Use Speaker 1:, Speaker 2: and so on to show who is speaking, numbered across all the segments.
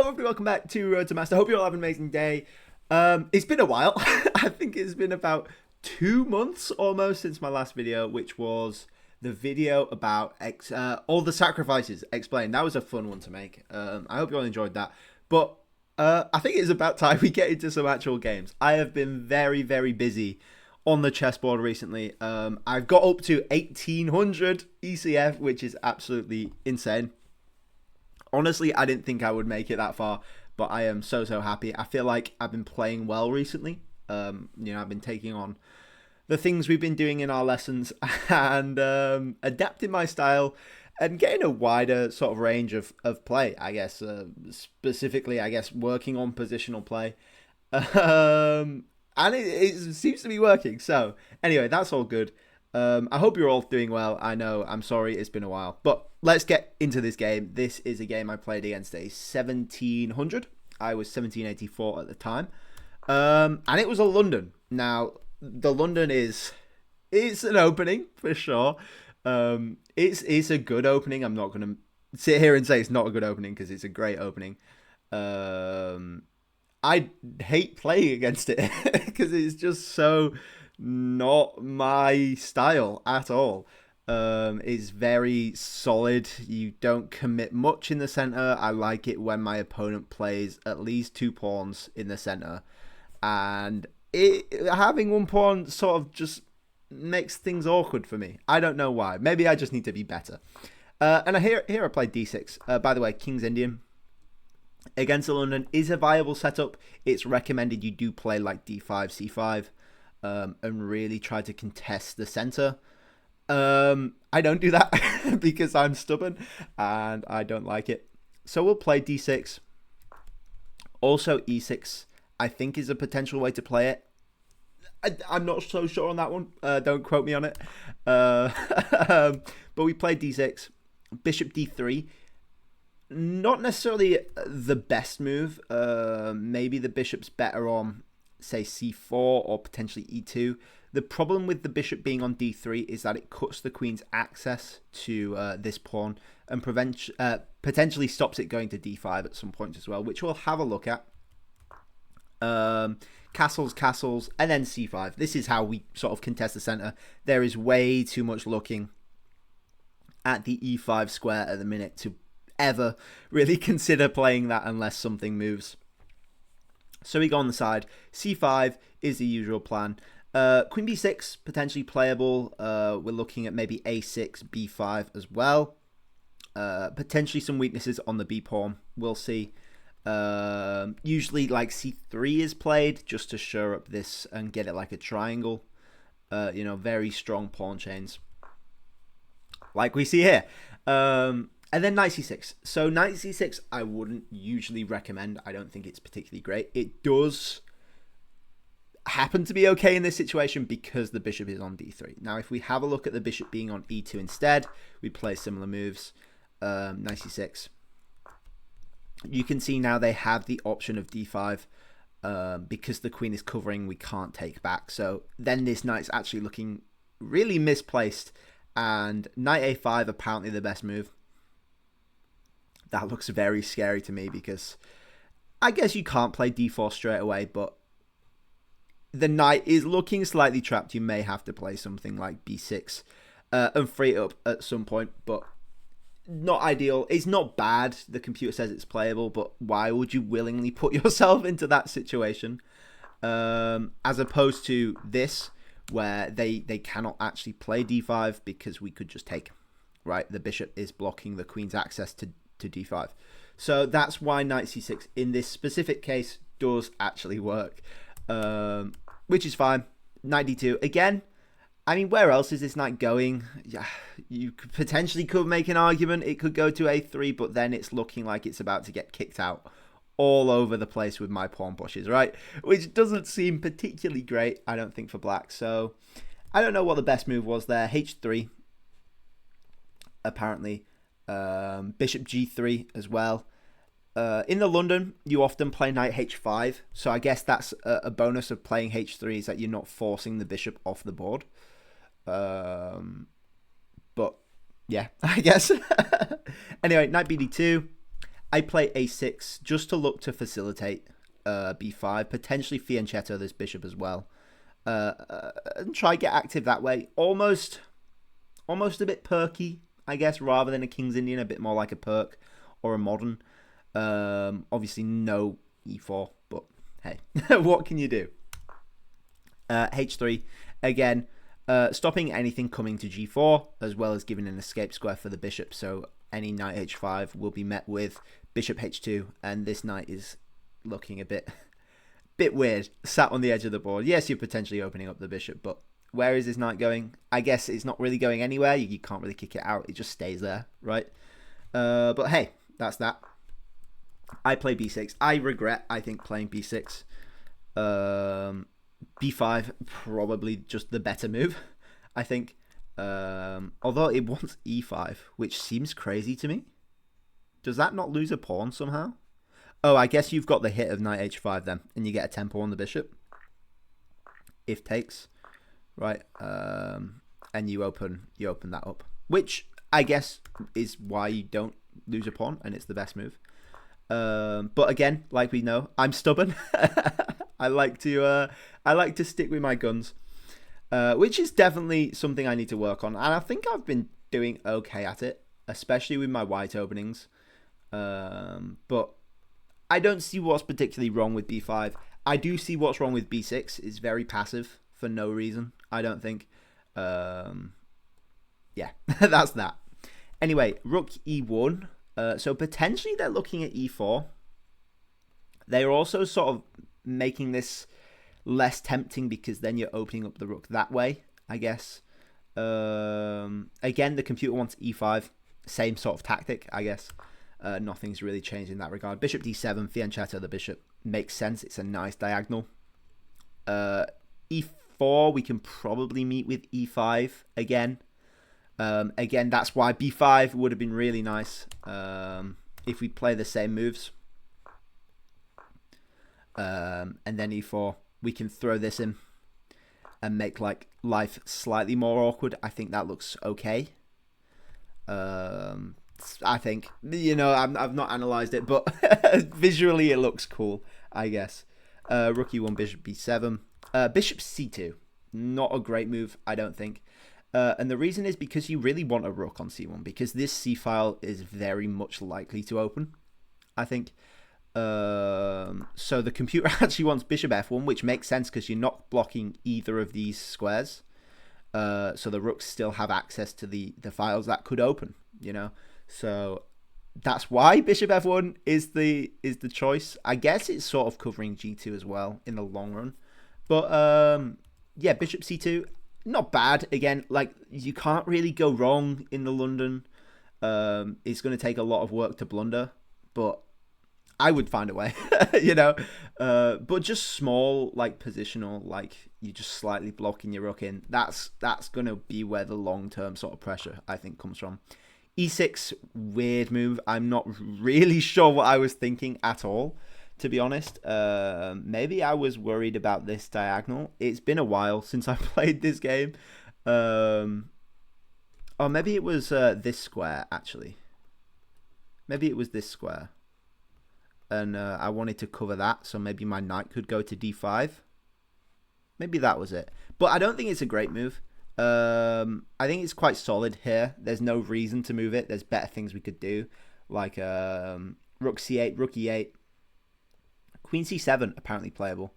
Speaker 1: Hello everybody, welcome back to Road to Master. Hope you all have an amazing day. It's been a while. I think it's been about 2 months almost since my last video, which was the video about all the sacrifices explained. That was a fun one to make. I hope you all enjoyed that. But I think it's about time we get into some actual games. I have been very, very busy on the chessboard recently. I've got up to 1800 ECF, which is absolutely insane. Honestly, I didn't think I would make it that far, but I am so happy. I feel like I've been playing well recently. I've been taking on the things we've been doing in our lessons and adapting my style and getting a wider sort of range of play, I guess. Specifically, I guess, working on positional play. And it seems to be working. So, anyway, that's all good. I hope you're all doing well. I know, I'm sorry, it's been a while. But let's get into this game. This is a game I played against a 1700. I was 1784 at the time. And it was a London. Now, the London it's an opening, for sure. It's a good opening. I'm not going to sit here and say it's not a good opening, because it's a great opening. I hate playing against it, because it's just so not my style at all. It's very solid. You don't commit much in the center. I like it when my opponent plays at least 2 pawns in the center, and having 1 pawn sort of just makes things awkward for me. I don't know why. Maybe I just need to be better. And here I played d6. By the way, King's Indian against the London is a viable setup. It's recommended you do play like d5, c5. And really try to contest the center. I don't do that because I'm stubborn and I don't like it. So we'll play d6. Also e6, I think, is a potential way to play it. I'm not so sure on that one. Don't quote me on it. But we played d6. Bishop d3. Not necessarily the best move. Maybe the bishop's better on, say, c4 or potentially e2. The problem with the bishop being on d3 is that it cuts the queen's access to this pawn and potentially stops it going to d5 at some point as well, which we'll have a look at. Castles, and then c5. This is how we sort of contest the center. There is way too much looking at the e5 square at the minute to ever really consider playing that unless something moves. So we go on the side. c5 is the usual plan. Queen b6, potentially playable. We're looking at maybe a6, b5 as well. Potentially some weaknesses on the b pawn. We'll see. Usually like c3 is played just to shore up this and get it like a triangle. Very strong pawn chains, like we see here. And then knight c6. So knight c6 I wouldn't usually recommend. I don't think it's particularly great. It does happen to be okay in this situation because the bishop is on d3. Now, if we have a look at the bishop being on e2 instead, we play similar moves. Knight c6. You can see now they have the option of d5. Because the queen is covering, we can't take back. So then this knight's actually looking really misplaced. And knight a5, apparently the best move. That looks very scary to me because I guess you can't play d4 straight away, but the knight is looking slightly trapped. You may have to play something like b6 and free it up at some point, but not ideal. It's not bad. The computer says it's playable, but why would you willingly put yourself into that situation? As opposed to this, where they cannot actually play d5 because we could just take, right? The bishop is blocking the queen's access to d5. So that's why knight c6 in this specific case does actually work, which is fine. Knight d2 again. I mean, where else is this knight going? Yeah, you potentially could make an argument it could go to a3, but then it's looking like it's about to get kicked out all over the place with my pawn pushes, right? Which doesn't seem particularly great, I don't think, for black. So I don't know what the best move was there. h3 apparently. Bishop g3 as well. In the London, you often play knight h5, so I guess that's a bonus of playing h3 is that you're not forcing the bishop off the board. But yeah, I guess. Anyway, knight bd2. I play a6 just to look to facilitate b5, potentially fianchetto this bishop as well, and try get active that way. Almost a bit perky, I guess, rather than a King's Indian, a bit more like a perk or a modern. Obviously no e4, but hey, what can you do? H3, again, stopping anything coming to g4, as well as giving an escape square for the bishop, so any knight h5 will be met with bishop h2, and this knight is looking a bit weird, sat on the edge of the board. Yes, you're potentially opening up the bishop, but where is this knight going? I guess it's not really going anywhere. You can't really kick it out. It just stays there, right? But hey, that's that. I play b6. I regret, I think, playing b6. B5, probably just the better move, I think. Although it wants e5, which seems crazy to me. Does that not lose a pawn somehow? Oh, I guess you've got the hit of knight h5 then, and you get a tempo on the bishop. If takes, right? And you open that up, which I guess is why you don't lose a pawn, and it's the best move. But again, like we know, I'm stubborn. I like to stick with my guns, which is definitely something I need to work on, and I think I've been doing okay at it, especially with my white openings. But I don't see what's particularly wrong with b5. I do see what's wrong with b6. It's very passive for no reason, I don't think. Yeah, that's that. Anyway, rook e1. So potentially they're looking at e4. They're also sort of making this less tempting because then you're opening up the rook that way, I guess. Again, the computer wants e5. Same sort of tactic, I guess. Nothing's really changed in that regard. Bishop d7, fianchetto the bishop. Makes sense. It's a nice diagonal. E4, we can probably meet with e5 again. Again, that's why b5 would have been really nice if we play the same moves. And then e4, we can throw this in and make like life slightly more awkward. I think that looks okay. I think, I've not analysed it, but visually it looks cool, I guess. Rook e1, bishop b7. Bishop c2, not a great move, I don't think. And the reason is because you really want a rook on c1, because this c-file is very much likely to open, I think. So the computer actually wants bishop f1, which makes sense because you're not blocking either of these squares. So the rooks still have access to the files that could open, So that's why bishop f1 is the choice. I guess it's sort of covering g2 as well in the long run. But yeah, bishop c2, not bad. Again, like, you can't really go wrong in the London. It's going to take a lot of work to blunder, but I would find a way, but just small, like positional, like you just slightly blocking your rook in. That's going to be where the long-term sort of pressure, I think, comes from. E6, weird move. I'm not really sure what I was thinking at all, to be honest. Maybe I was worried about this diagonal. It's been a while since I played this game. Or maybe it was this square, actually. Maybe it was this square. And I wanted to cover that, so maybe my knight could go to d5. Maybe that was it. But I don't think it's a great move. I think it's quite solid here. There's no reason to move it. There's better things we could do, like rook c8, rook e8. Queen c7, apparently playable,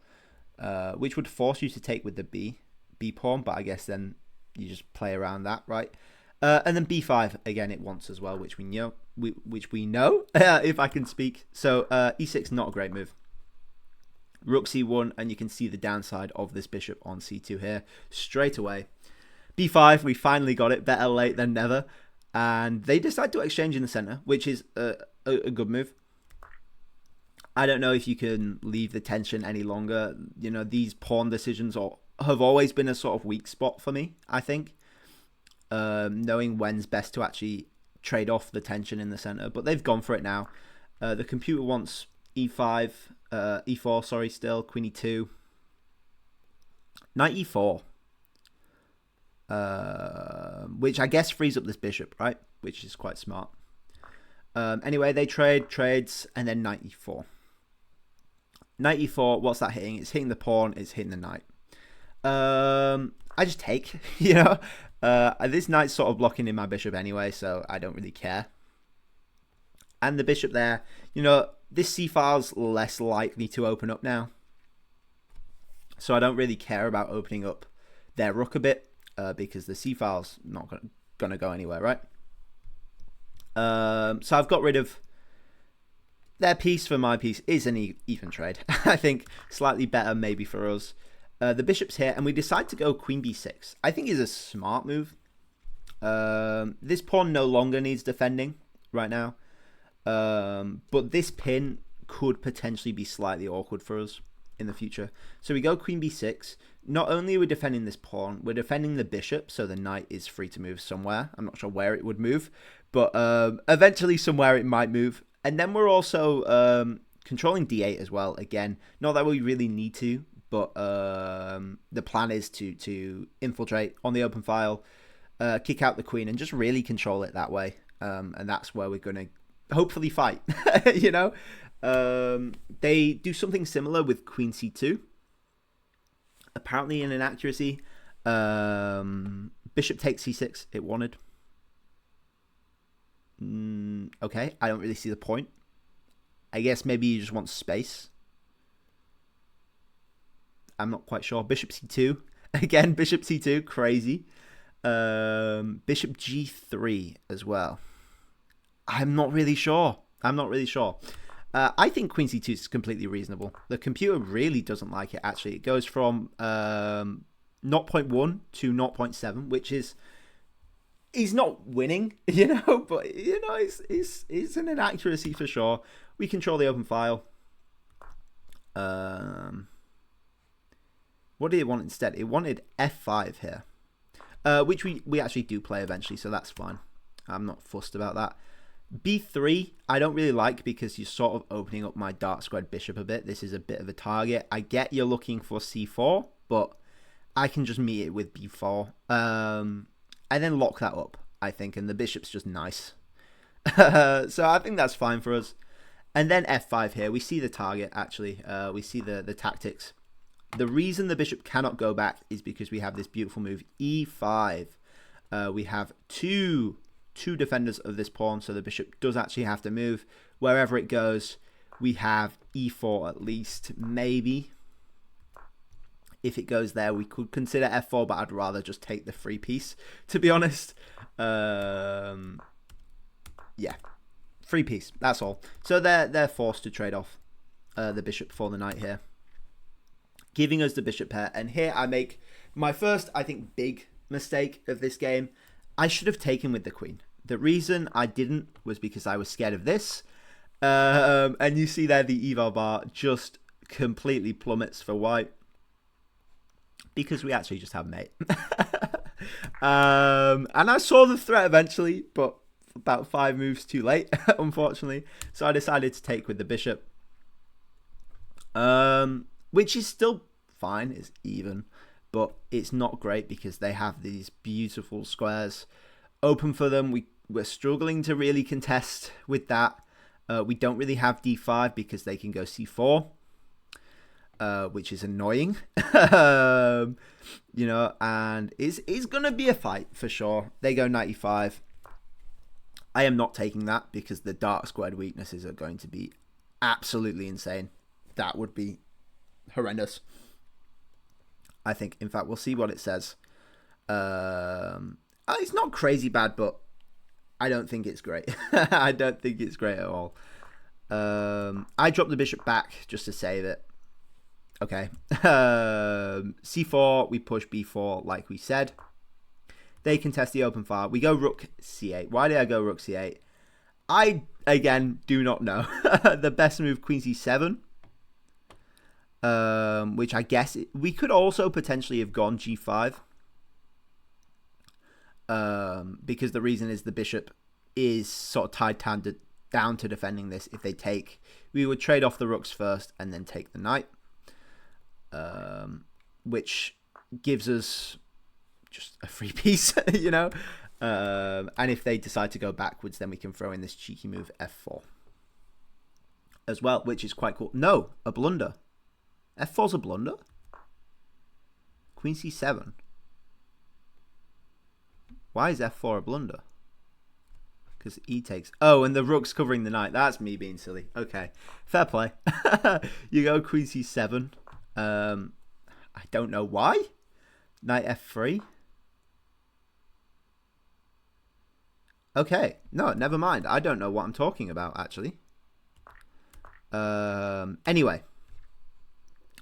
Speaker 1: which would force you to take with the b pawn, but I guess then you just play around that, right? And then b5, again, it wants as well, which we know, if I can speak. So e6, not a great move. Rook c1, and you can see the downside of this bishop on c2 here straight away. b5, we finally got it. Better late than never. And they decide to exchange in the center, which is a good move. I don't know if you can leave the tension any longer. These pawn decisions have always been a sort of weak spot for me, I think. Knowing when's best to actually trade off the tension in the center, but they've gone for it now. The computer wants e5, e4, sorry, still, queen e2, knight e4, which I guess frees up this bishop, right? Which is quite smart. Anyway, they trades, and then knight e4. Knight e4, what's that hitting? It's hitting the pawn, it's hitting the knight. I just take, you know. This knight's sort of blocking in my bishop anyway, so I don't really care. And the bishop there, you know, this c-file's less likely to open up now. So I don't really care about opening up their rook a bit, because the c-file's not going to go anywhere, right? So I've got rid of their piece for my piece. Is an even trade. I think slightly better maybe for us. The bishop's here, and we decide to go queen b6. I think is a smart move. This pawn no longer needs defending right now. But this pin could potentially be slightly awkward for us in the future. So we go queen b6. Not only are we defending this pawn, we're defending the bishop, so the knight is free to move somewhere. I'm not sure where it would move, but eventually somewhere it might move. And then we're also controlling d8 as well. Again, not that we really need to, but the plan is to infiltrate on the open file, kick out the queen, and just really control it that way. And that's where we're going to hopefully fight. You know, they do something similar with queen c2. Apparently in inaccuracy, bishop takes c6. It wanted. Okay, I don't really see the point. I guess maybe you just want space. I'm not quite sure. Bishop c2. Again, bishop c2. Crazy. Bishop g3 as well. I'm not really sure. I think queen c2 is completely reasonable. The computer really doesn't like it, actually. It goes from 0.1 to 0.7, which is not winning, you know, but, you know, it's an inaccuracy for sure. We control the open file. What did it want instead? It wanted f5 here, which we actually do play eventually, so that's fine. I'm not fussed about that. b3 I don't really like because you're sort of opening up my dark squared bishop a bit. This is a bit of a target. I get you're looking for c4, but I can just meet it with b4 and then lock that up, I think, and the bishop's just nice. So I think that's fine for us. And then f5 here, we see the target, actually. We see the tactics. The reason the bishop cannot go back is because we have this beautiful move, e5. We have two defenders of this pawn, so the bishop does actually have to move. Wherever it goes, we have e4 at least, maybe. If it goes there, we could consider f4, but I'd rather just take the free piece, to be honest. Yeah, free piece, that's all. So they're forced to trade off the bishop for the knight here, giving us the bishop pair. And here I make my first, I think, big mistake of this game. I should have taken with the queen. The reason I didn't was because I was scared of this. And you see there the eval bar just completely plummets for white, because we actually just have mate. And I saw the threat eventually, but about 5 moves too late, unfortunately. So I decided to take with the bishop, which is still fine. It's even, but it's not great because they have these beautiful squares open for them. We're struggling to really contest with that. We don't really have d5 because they can go c4, which is annoying. You know, and it's going to be a fight for sure. They go knight e5. I am not taking that because the dark squared weaknesses are going to be absolutely insane. That would be horrendous, I think. In fact, we'll see what it says. It's not crazy bad, but I don't think it's great. I don't think it's great at all. I dropped the bishop back just to save it. Okay. c4, we push b4 like we said. They contest the open file. We go rook c8. Why did I go rook c8? I, again, do not know. The best move, queen c7. Which I guess we could also potentially have gone g5. Because the reason is the bishop is sort of tied down to defending this. If they take, we would trade off the rooks first and then take the knight. Which gives us just a free piece, you know. And if they decide to go backwards, then we can throw in this cheeky move f4 as well, which is quite cool. No, a blunder. f4's a blunder? Queen c7. Why is f4 a blunder? Because e takes... Oh, and the rook's covering the knight. That's me being silly. Okay, fair play. You go queen c7. I don't know why. Knight f3. Okay, no, never mind. I don't know what I'm talking about, actually. Anyway,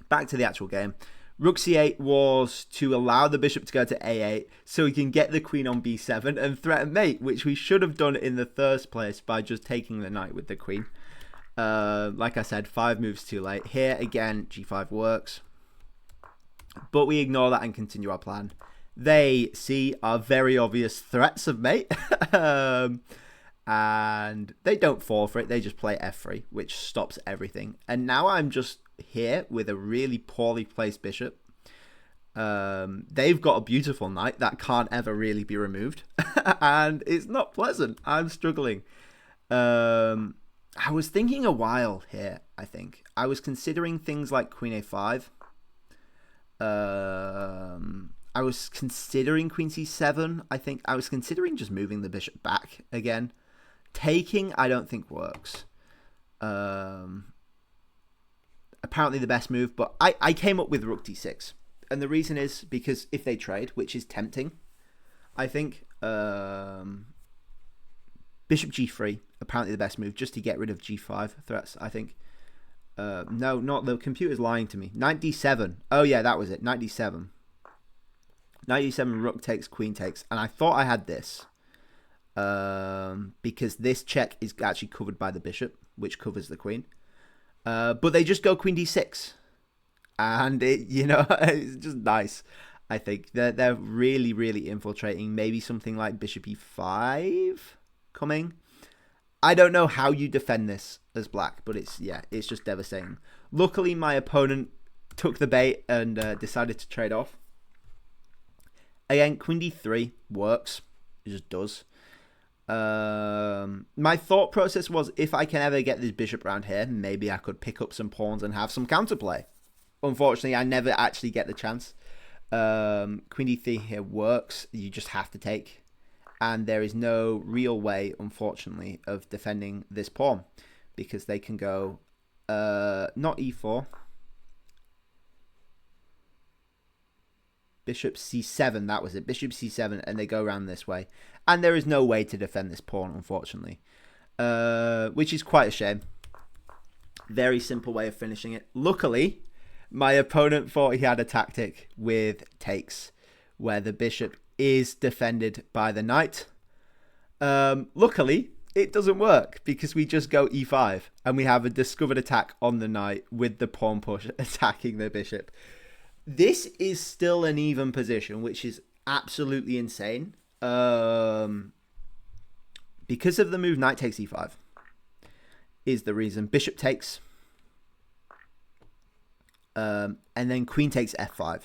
Speaker 1: back to the actual game. Rook c8 was to allow the bishop to go to a8 so we can get the queen on b7 and threaten mate, which we should have done in the first place by just taking the knight with the queen. Like I said, 5 moves too late. Here, again, g5 works. But we ignore that and continue our plan. They see our very obvious threats of mate. And they don't fall for it. They just play f3, which stops everything. And now I'm just here with a really poorly placed bishop. They've got a beautiful knight that can't ever really be removed. And it's not pleasant. I'm struggling. I was thinking a while here, I think. I was considering things like queen a5. I was considering queen c7. I think I was considering just moving the bishop back again. Taking, I don't think works. Apparently the best move, but I came up with rook d6. And the reason is because if they trade, which is tempting, I think, bishop g3, apparently the best move, just to get rid of g5 threats, I think. No, not the computer's lying to me. Knight d7. Oh yeah, that was it. Knight d7. Knight d7, rook takes, queen takes. And I thought I had this. Because this check is actually covered by the bishop, which covers the queen. But they just go queen d6. And it, you know, it's just nice. I think they're really, really infiltrating. Maybe something like bishop e5 coming. I don't know how you defend this as black, but it's just devastating. Luckily, my opponent took the bait and decided to trade off. Again, queen d3 works. It just does. My thought process was, if I can ever get this bishop around here, maybe I could pick up some pawns and have some counterplay. Unfortunately, I never actually get the chance. Queen d3 here works. You just have to take. And there is no real way, unfortunately, of defending this pawn. Because they can go, not e4. Bishop c7, that was it. Bishop c7, and they go around this way. And there is no way to defend this pawn, unfortunately. Which is quite a shame. Very simple way of finishing it. Luckily, my opponent thought he had a tactic with takes, where the bishop is defended by the knight. Luckily, it doesn't work, because we just go e5, and we have a discovered attack on the knight with the pawn push attacking the bishop. This is still an even position, which is absolutely insane. Because of the move knight takes e5 is the reason. Bishop takes. And then queen takes f5.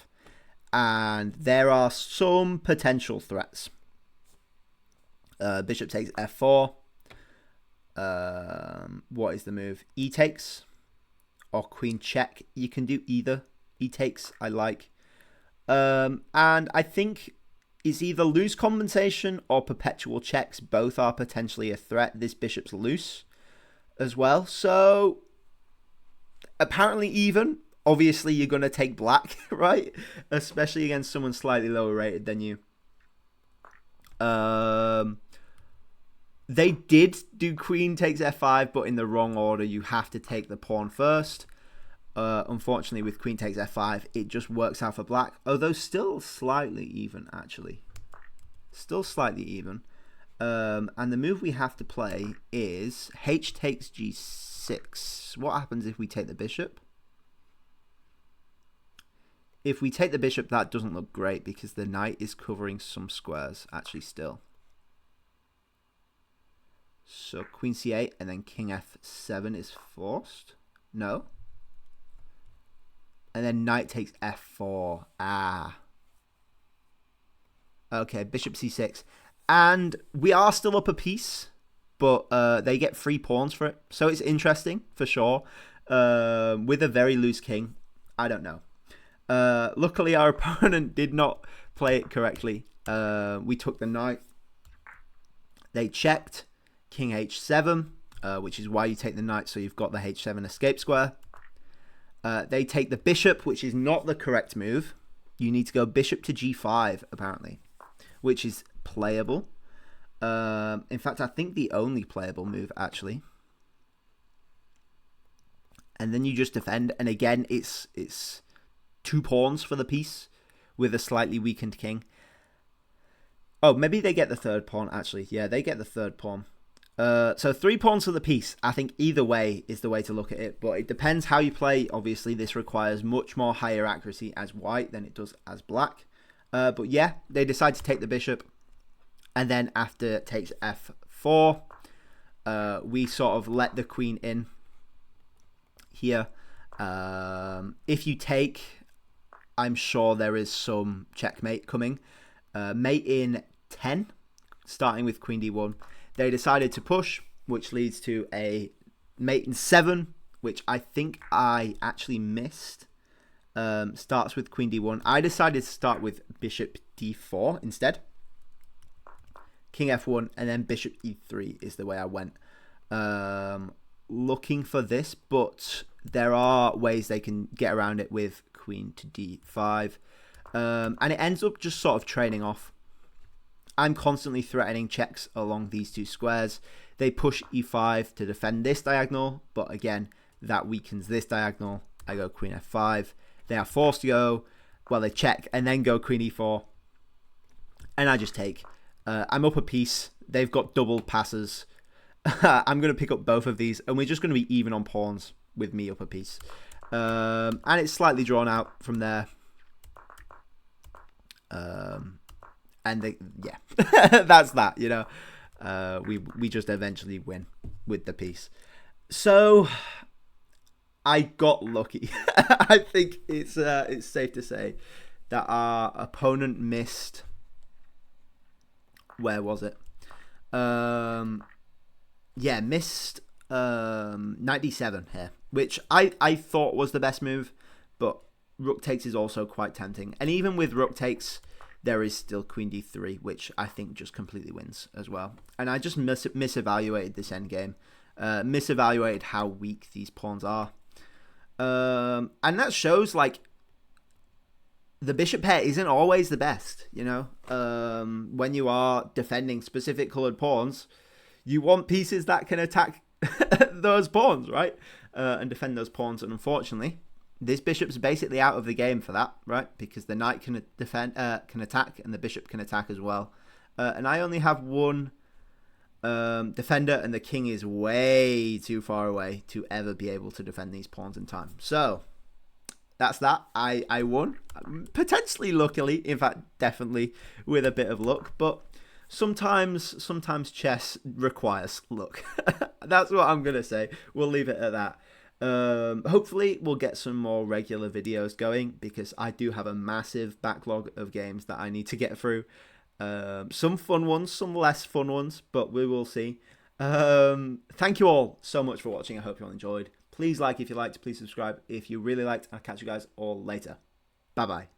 Speaker 1: And there are some potential threats. Bishop takes f4. What is the move? E takes or queen check. You can do either. E takes, I like. And I think is either lose compensation or perpetual checks. Both are potentially a threat. This bishop's loose as well. So apparently even. Obviously, you're going to take black, right? Especially against someone slightly lower rated than you. They did do queen takes f5, but in the wrong order. You have to take the pawn first. Unfortunately, with queen takes f5, it just works out for black. Although still slightly even, actually. Still slightly even. And the move we have to play is h takes g6. What happens if we take the bishop? If we take the bishop, that doesn't look great because the knight is covering some squares, actually, still. So queen c8 and then king f7 is forced. No. And then knight takes f4. Ah. Okay, bishop c6. And we are still up a piece, but they get 3 pawns for it. So it's interesting, for sure. With a very loose king, I don't know. Luckily, our opponent did not play it correctly. We took the knight. They checked. King h7, which is why you take the knight, so you've got the h7 escape square. They take the bishop, which is not the correct move. You need to go bishop to g5, apparently, which is playable. In fact, I think the only playable move, actually. And then you just defend. And again, it's 2 pawns for the piece with a slightly weakened king. Oh, maybe they get the 3rd pawn, actually. Yeah, they get the 3rd pawn. So 3 pawns for the piece. I think either way is the way to look at it. But it depends how you play. Obviously, this requires much more higher accuracy as white than it does as black. But yeah, they decide to take the bishop. And then after it takes f4, we sort of let the queen in here. If you take, I'm sure there is some checkmate coming. Mate in 10, starting with queen d1. They decided to push, which leads to a mate in 7, which I think I actually missed. Starts with queen d1. I decided to start with bishop d4 instead. King f1, and then bishop e3 is the way I went. Looking for this, but there are ways they can get around it with queen to d5. And it ends up just sort of trading off. I'm constantly threatening checks along these 2 squares. They push e5 to defend this diagonal, but again, that weakens this diagonal. I go queen f5. They are forced to go, well, they check and then go queen e4. And I just take. I'm up a piece. They've got double passes. I'm going to pick up both of these, and we're just going to be even on pawns with me up a piece. And it's slightly drawn out from there. And yeah, that's that, you know. We just eventually win with the piece. So I got lucky. I think it's safe to say that our opponent missed. Where was it? Yeah, missed knight d7 here, which I thought was the best move, but rook takes is also quite tempting. And even with rook takes, there is still queen d3, which I think just completely wins as well. And I just misevaluated this endgame, misevaluated how weak these pawns are. And that shows, like, the bishop pair isn't always the best, you know. When you are defending specific coloured pawns, you want pieces that can attack those pawns, right? And defend those pawns. And unfortunately, this bishop's basically out of the game for that, right? Because the knight can defend, can attack, and the bishop can attack as well. And I only have one defender, and the king is way too far away to ever be able to defend these pawns in time. So that's that. I won, potentially luckily, in fact, definitely with a bit of luck. But sometimes chess requires luck. That's what I'm gonna say. We'll leave it at that. Hopefully we'll get some more regular videos going, because I do have a massive backlog of games that I need to get through. Some fun ones, some less fun ones, but we will see. Thank you all so much for watching. I hope you all enjoyed. Please like if you liked, please subscribe if you really liked. I'll catch you guys all later. Bye bye.